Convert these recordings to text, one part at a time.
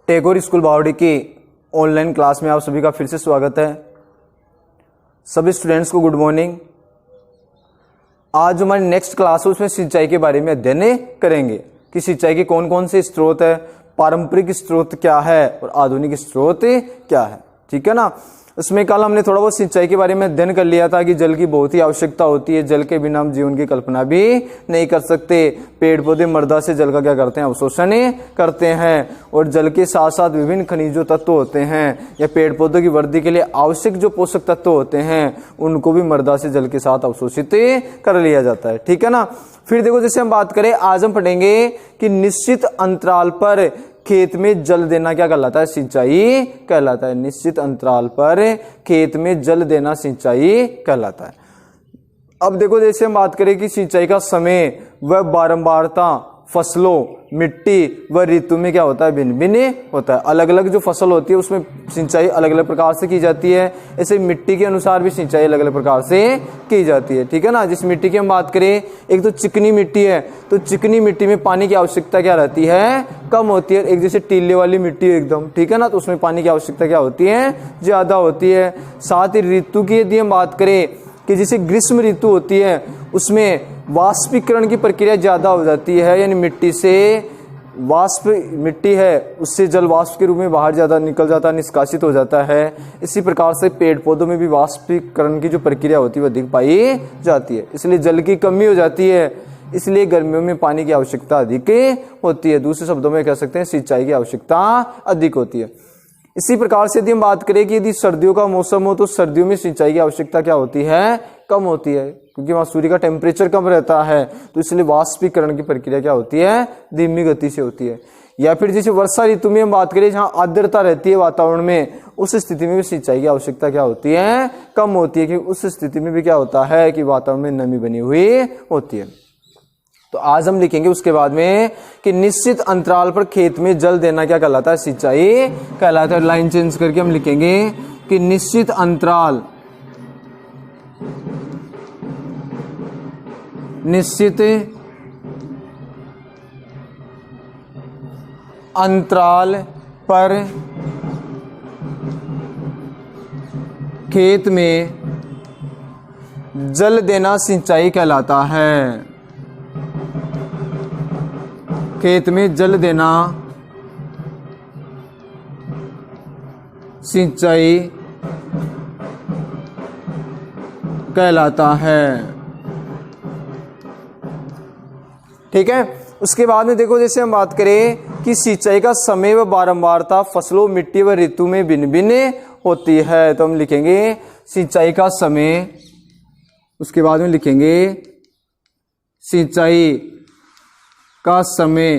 Tagore school बावड़ी की online class में आप सभी का फिर से स्वागत है। सभी स्टूडेंट्स को गुड मॉर्निंग। आज हमारी नेक्स्ट क्लास है उसमें सिंचाई के बारे में अध्ययन करेंगे कि सिंचाई के कौन कौन से स्रोत है, पारंपरिक स्रोत क्या है और आधुनिक स्रोत क्या है। ठीक है ना। इसमें कल हमने थोड़ा बहुत सिंचाई के बारे में अध्ययन कर लिया था कि जल की बहुत ही आवश्यकता होती है, जल के बिना हम जीवन की कल्पना भी नहीं कर सकते। पेड़ पौधे मृदा से जल का क्या करते हैं, अवशोषण करते हैं। और जल के साथ साथ विभिन्न खनिजों तत्व होते हैं या पेड़ पौधों की वृद्धि के लिए आवश्यक जो पोषक तत्व होते हैं उनको भी मृदा से जल के साथ अवशोषित कर लिया जाता है। ठीक है ना। फिर देखो, जैसे हम बात करें, आज हम पढ़ेंगे कि निश्चित अंतराल पर खेत में जल देना क्या कहलाता है, सिंचाई कहलाता है। निश्चित अंतराल पर खेत में जल देना सिंचाई कहलाता है। अब देखो, जैसे हम बात करें कि सिंचाई का समय व बारंबारता फसलों, मिट्टी व ऋतु में क्या होता है, भिन्न भिन्न होता है। अलग अलग जो फसल होती है उसमें सिंचाई अलग अलग प्रकार से की जाती है। ऐसे मिट्टी के अनुसार भी सिंचाई अलग अलग प्रकार से की जाती है। ठीक है ना। जिस मिट्टी की हम बात करें, एक तो चिकनी मिट्टी है, तो चिकनी मिट्टी में पानी की आवश्यकता क्या रहती है, कम होती है। एक जैसे टीले वाली मिट्टी एकदम, ठीक है ना, तो उसमें पानी की आवश्यकता क्या होती है, ज्यादा होती है। साथ ही ऋतु की यदि हम बात करें कि जैसे ग्रीष्म ऋतु होती है उसमें वाष्पीकरण की प्रक्रिया ज्यादा हो जाती है, यानी मिट्टी से वाष्प, मिट्टी है उससे जल वाष्प के रूप में बाहर ज्यादा निकल जाता है, निष्कासित हो जाता है। इसी प्रकार से पेड़ पौधों में भी वाष्पीकरण की जो प्रक्रिया होती है वो अधिक पाई जाती है, इसलिए जल की कमी हो जाती है। इसलिए गर्मियों में पानी की आवश्यकता अधिक होती है। दूसरे शब्दों में कह सकते हैं सिंचाई की आवश्यकता अधिक होती है। इसी प्रकार से यदि हम बात करें कि यदि सर्दियों का मौसम हो तो सर्दियों में सिंचाई की आवश्यकता क्या होती है, कम होती है, क्योंकि वहां सूर्य का टेम्परेचर कम रहता है, तो इसलिए वाष्पीकरण की प्रक्रिया क्या होती है, धीमी गति से होती है। या फिर जैसे वर्षा ऋतु में हम बात करें जहां आर्द्रता रहती है वातावरण में, उस स्थिति में भी सिंचाई की आवश्यकता क्या होती है, कम होती है, क्योंकि उस स्थिति में भी क्या होता है कि वातावरण में नमी बनी हुई होती है। तो आज हम लिखेंगे उसके बाद में कि निश्चित अंतराल पर खेत में जल देना क्या कहलाता है, सिंचाई कहलाता है। लाइन चेंज करके हम लिखेंगे कि निश्चित अंतराल, निश्चित अंतराल पर खेत में जल देना सिंचाई कहलाता है। खेत में जल देना सिंचाई कहलाता है। ठीक है। उसके बाद में देखो, जैसे हम बात करें कि सिंचाई का समय व बारंबारता फसलों, मिट्टी व ऋतु में भिन्न भिन्न होती है, तो हम लिखेंगे सिंचाई का समय, उसके बाद में लिखेंगे सिंचाई का समय,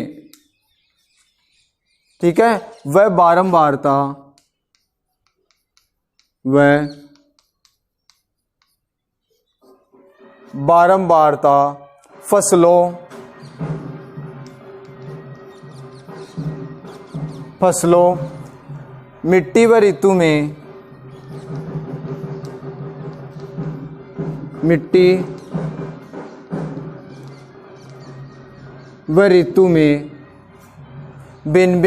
ठीक है, वह बारंबारता, वह बारंबारता फसलों, मिट्टी व ऋतु में, मिट्टी व ऋतु में भिन्न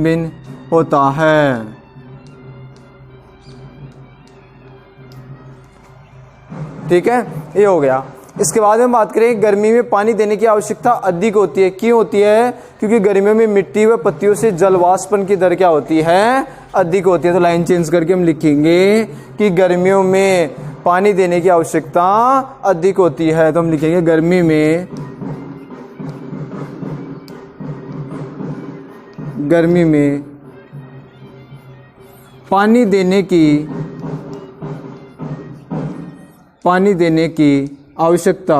भिन्न होता है। ठीक है, ये हो गया। इसके बाद हम बात करें, गर्मी में पानी देने की आवश्यकता अधिक होती है। क्यों होती है, क्योंकि गर्मियों में मिट्टी व पत्तियों से जल वाष्पन की दर क्या होती है, अधिक होती है। तो लाइन चेंज करके हम लिखेंगे कि गर्मियों में पानी देने की आवश्यकता अधिक होती है, तो हम लिखेंगे गर्मी में पानी देने की आवश्यकता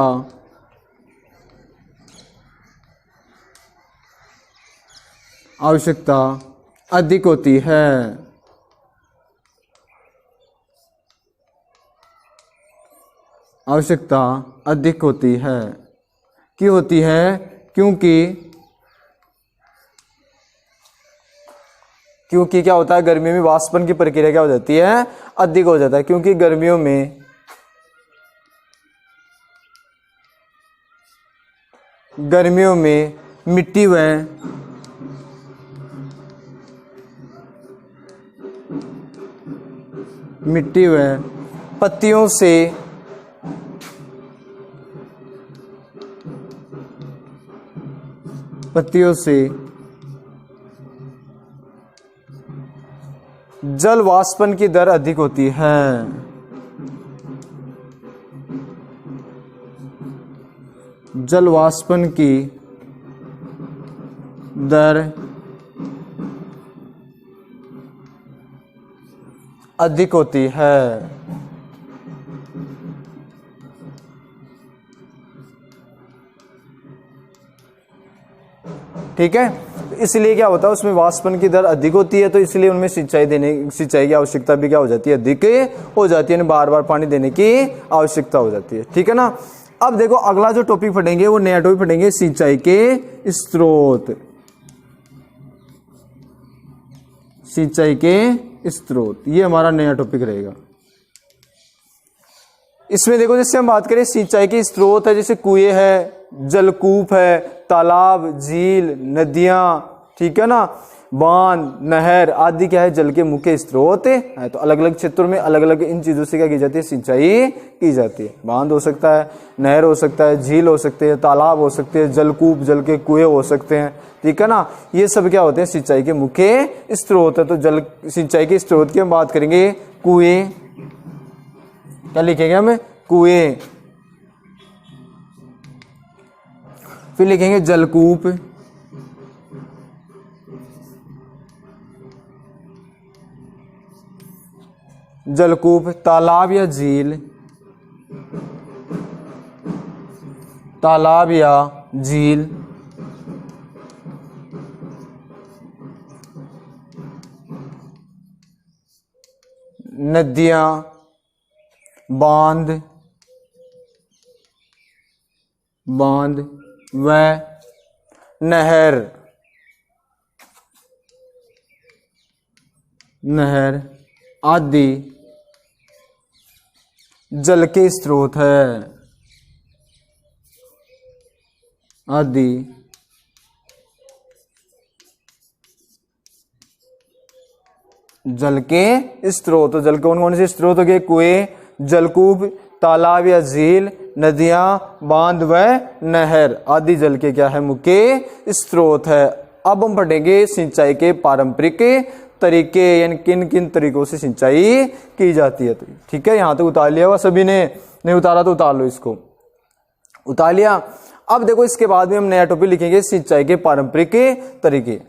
अधिक होती है। आवश्यकता अधिक होती है। क्यों होती है, क्योंकि क्या होता है, गर्मी में वाष्पन की प्रक्रिया क्या हो जाती है, अधिक हो जाता है। क्योंकि गर्मियों में गर्मियों में मिट्टी व पत्तियों से जल वाष्पन की दर अधिक होती है। जल वाष्पन की दर अधिक होती है। ठीक है, इसलिए क्या होता है, उसमें वाष्पन की दर अधिक होती है, तो इसलिए उनमें सिंचाई की आवश्यकता भी क्या हो जाती है, अधिक हो जाती है, बार बार पानी देने की आवश्यकता हो जाती है। ठीक है ना। अब देखो अगला जो टॉपिक पढ़ेंगे वो नया टॉपिक पढ़ेंगे, सिंचाई के स्रोत। सिंचाई के स्रोत, ये हमारा नया टॉपिक रहेगा। इसमें देखो जैसे हम बात करें सिंचाई के स्रोत है, जैसे कुएं है, जलकूप है, तालाब, झील, नदियां, ठीक है ना, बांध, नहर आदि क्या है, जल के मुख्य स्रोत है। तो अलग अलग क्षेत्रों में अलग अलग इन चीजों से क्या की जाती है, सिंचाई की जाती है। बांध हो सकता है, नहर हो सकता है, झील हो सकते हैं, तालाब हो सकते हैं, जलकूप जल के कुएं हो सकते हैं। ठीक है ना, ये सब क्या होते हैं, सिंचाई के मुख्य स्रोत है। तो जल सिंचाई के स्रोत की हम बात करेंगे, कुएं, क्या लिखेंगे हम, कुएं, फिर लिखेंगे जलकूप, जलकूप, तालाब या झील, तालाब या झील, नदियां, बांध, व नहर आदि जल के स्रोत है। आदि जल के स्रोत, जल कौन कौन से स्रोत हो गए, कुएं, जलकूप, तालाब या झील, नदियां, बांध व नहर आदि जल के क्या है, मुख्य स्रोत है। अब हम पढ़ेंगे सिंचाई के पारंपरिक तरीके, यानी किन किन तरीकों से सिंचाई की जाती है। ठीक है, यहां तक उतार लिया हुआ सभी ने, नहीं उतारा तो उतार लो, इसको उतार लिया। अब देखो इसके बाद में हम नया टॉपिक लिखेंगे, सिंचाई के पारंपरिक तरीके।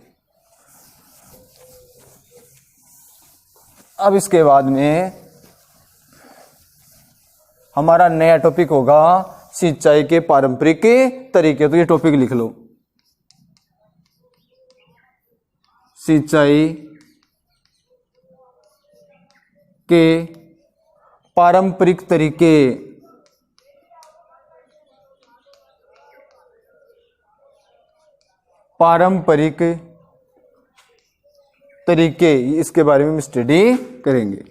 अब इसके बाद में हमारा नया टॉपिक होगा सिंचाई के पारंपरिक तरीके। तो ये टॉपिक लिख लो, सिंचाई के पारंपरिक तरीके। पारंपरिक तरीके, इसके बारे में हम स्टडी करेंगे।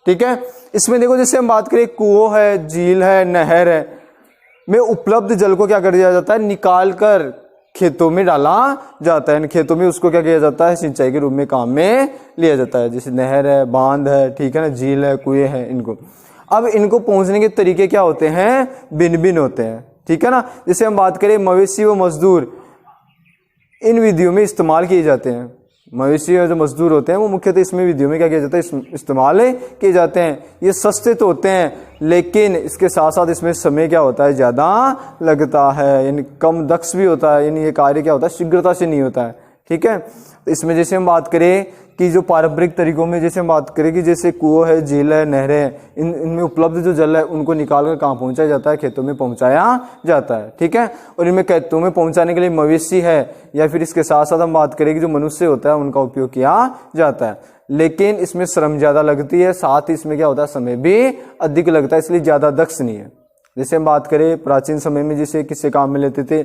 ठीक है, इसमें देखो जैसे हम बात करें, कुओं है, झील है, नहर है, में उपलब्ध जल को क्या कर दिया जाता है, निकाल कर खेतों में डाला जाता है। खेतों में उसको क्या किया जाता है, सिंचाई के रूप में काम में लिया जाता है। जैसे नहर है, बांध है, ठीक है ना, झील है, कुएं है, इनको अब इनको पहुंचने के तरीके क्या होते हैं, भिन्न भिन्न होते हैं। ठीक है ना, जैसे हम बात करें मवेशी व मजदूर, इन विधियों में इस्तेमाल किए जाते हैं। मवेशी जो मजदूर होते हैं वो मुख्यतः इसमें विधियों में क्या किया जाता है, इस्तेमाल किए जाते हैं। ये सस्ते तो होते हैं, लेकिन इसके साथ साथ इसमें समय क्या होता है, ज्यादा लगता है, यानी कम दक्ष भी होता है, यानी ये कार्य क्या होता है, शीघ्रता से नहीं होता है। ठीक है, तो इसमें जैसे हम बात करें कि जो पारंपरिक तरीकों में जैसे हम बात करें कि जैसे कुआं है, झील है, नहरें हैं, इनमें उपलब्ध जो जल है उनको निकाल कर कहाँ पहुंचाया जाता है, खेतों में पहुंचाया जाता है। ठीक है, और इनमें खेतों में पहुंचाने के लिए मवेशी है या फिर इसके साथ साथ हम बात करें कि जो मनुष्य होता है उनका उपयोग किया जाता है। लेकिन इसमें श्रम ज्यादा लगती है, साथ ही इसमें क्या होता है, समय भी अधिक लगता है, इसलिए ज्यादा दक्ष नहीं है। जैसे हम बात करें प्राचीन समय में जैसे किससे काम में लेते थे,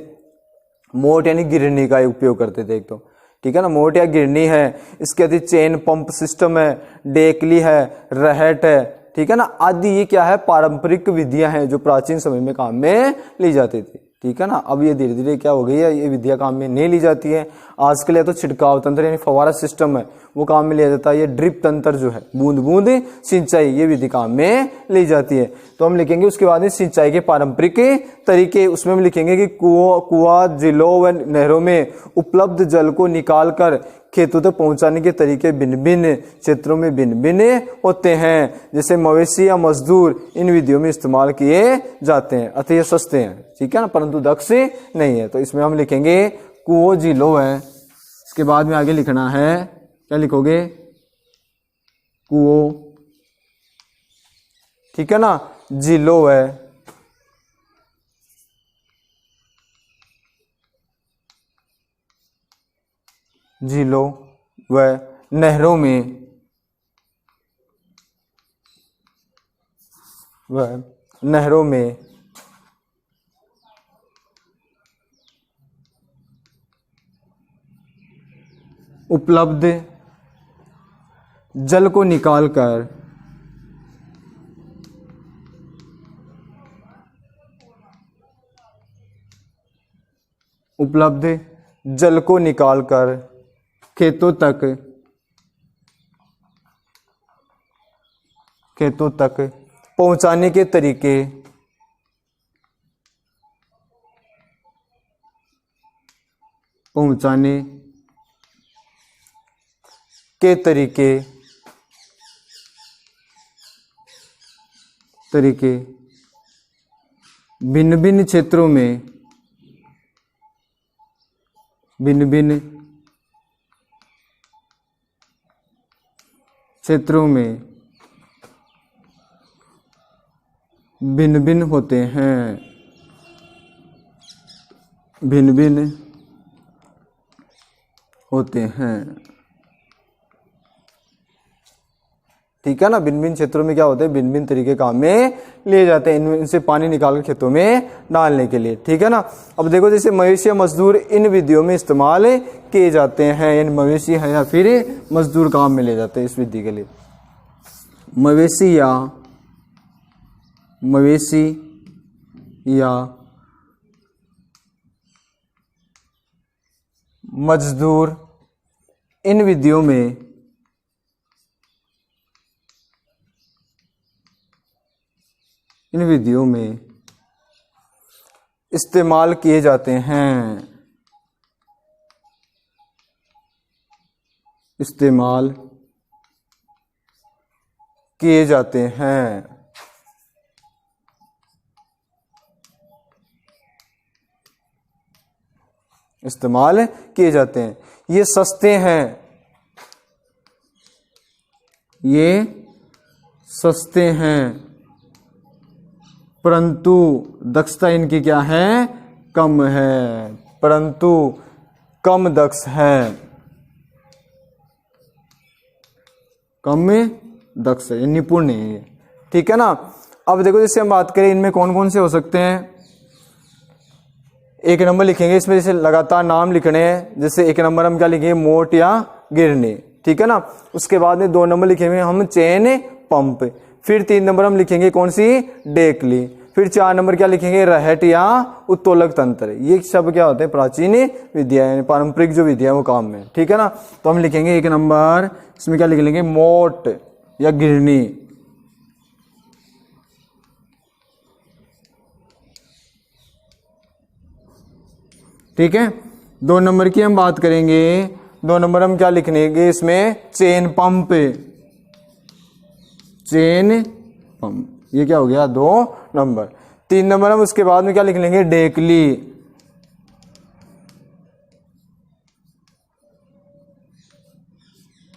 मोट यानी गिरनी का उपयोग करते थे एक तो। ठीक है ना, मोट या गिरनी है, इसके अतिरिक्त चेन पंप सिस्टम है, डेकली है, रहट है, ठीक है ना। आदि ये क्या है, पारंपरिक विधियां हैं जो प्राचीन समय में काम में ली जाती थी, ठीक है ना। अब ये धीरे धीरे क्या हो गई है, ये विधियां काम में नहीं ली जाती है। आजकल तो छिड़काव तंत्र यानी फवारा सिस्टम है वो काम में लिया जाता है। ये ड्रिप तंत्र जो है, बूंद बूंद सिंचाई, ये विधि काम में ली जाती है। तो हम लिखेंगे उसके बाद में सिंचाई के पारंपरिक तरीके, उसमें हम लिखेंगे कि कुआं, जिलों व नहरों में उपलब्ध जल को निकाल कर खेतों तक पहुंचाने के तरीके भिन्न भिन्न क्षेत्रों में भिन्न भिन्न होते हैं। जैसे मवेशी या मजदूर इन विधियों में इस्तेमाल किए जाते हैं, अतः ये सस्ते हैं, ठीक है ना, परंतु दक्ष नहीं है। तो इसमें हम लिखेंगे कुओं, जिलों है। इसके बाद में आगे लिखना है, क्या लिखोगे, कुओं, ठीक है ना, जिलों है, जिलों व नहरों में, उपलब्ध जल को निकालकर खेतों तक पहुंचाने के तरीके भिन्न भिन्न क्षेत्रों में भिन्न भिन्न होते हैं, ठीक है ना। भिन्न भिन्न क्षेत्रों में क्या होते हैं, भिन्न भिन्न तरीके काम में लिए जाते हैं इनसे पानी निकाल कर खेतों में डालने के लिए, ठीक है ना। अब देखो जैसे मवेशी या मजदूर इन विधियों में इस्तेमाल किए जाते हैं, यानी मवेशी है या फिर मजदूर काम में ले जाते हैं इस विधि के लिए। मवेशी या मजदूर इन विधियों में इस्तेमाल किए जाते हैं, इस्तेमाल किए जाते हैं। ये सस्ते हैं, परंतु दक्षता इनकी क्या है, कम है, परंतु कम दक्ष है, ये निपुण नहीं है, ठीक है ना। अब देखो जैसे हम बात करें इनमें कौन कौन से हो सकते हैं। एक नंबर लिखेंगे, इसमें जैसे लगातार नाम लिखने हैं, जैसे एक नंबर हम क्या लिखेंगे, मोट या गिरनी, ठीक है ना। उसके बाद में 2 नंबर लिखेंगे हम चेन पंप, फिर 3 नंबर हम लिखेंगे कौन सी, डेकली, फिर 4 नंबर क्या लिखेंगे, रहट या उत्तोलक तंत्र। ये सब क्या होते हैं, प्राचीन विद्या यानी पारंपरिक जो विद्या है वो काम में, ठीक है ना। तो हम लिखेंगे 1 नंबर, इसमें क्या लिख लेंगे, मोट या गिरनी, ठीक है। 2 नंबर की हम बात करेंगे, 2 नंबर हम क्या लिखेंगे इसमें, चेन पंप, ये क्या हो गया 2 नंबर। 3 नंबर हम उसके बाद में क्या लिख लेंगे, डेकली,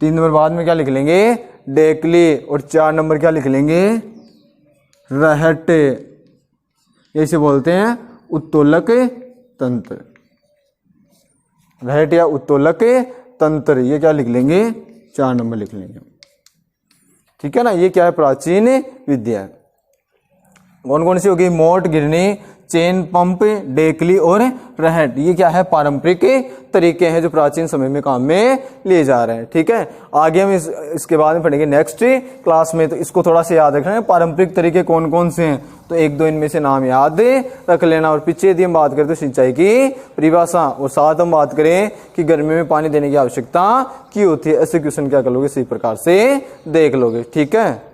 3 नंबर बाद में क्या लिख लेंगे, डेकली, और 4 नंबर क्या लिख लेंगे, रहट, ऐसे बोलते हैं उत्तोलक तंत्र, रहट या उत्तोलक तंत्र, ये क्या लिख लेंगे, 4 नंबर लिख लेंगे, ठीक है ना। ये क्या है, प्राचीन विद्या है। कौन कौन सी होगी, मोट, गिरनी, चेन पंप, डेकली और रहट। ये क्या है, पारंपरिक तरीके हैं जो प्राचीन समय में काम में लिए जा रहे हैं। ठीक है, आगे हम इसके बाद में पढ़ेंगे नेक्स्ट क्लास में, तो इसको थोड़ा सा याद रखना है पारंपरिक तरीके कौन कौन से हैं, तो एक दो इनमें से नाम याद रख लेना। और पीछे यदि हम बात करें तो सिंचाई की परिभाषा, और साथ हम बात करें कि गर्मी में पानी देने की आवश्यकता क्यों होती है, ऐसे क्वेश्चन क्या कर लोगे, इसी प्रकार से देख लोगे। ठीक है।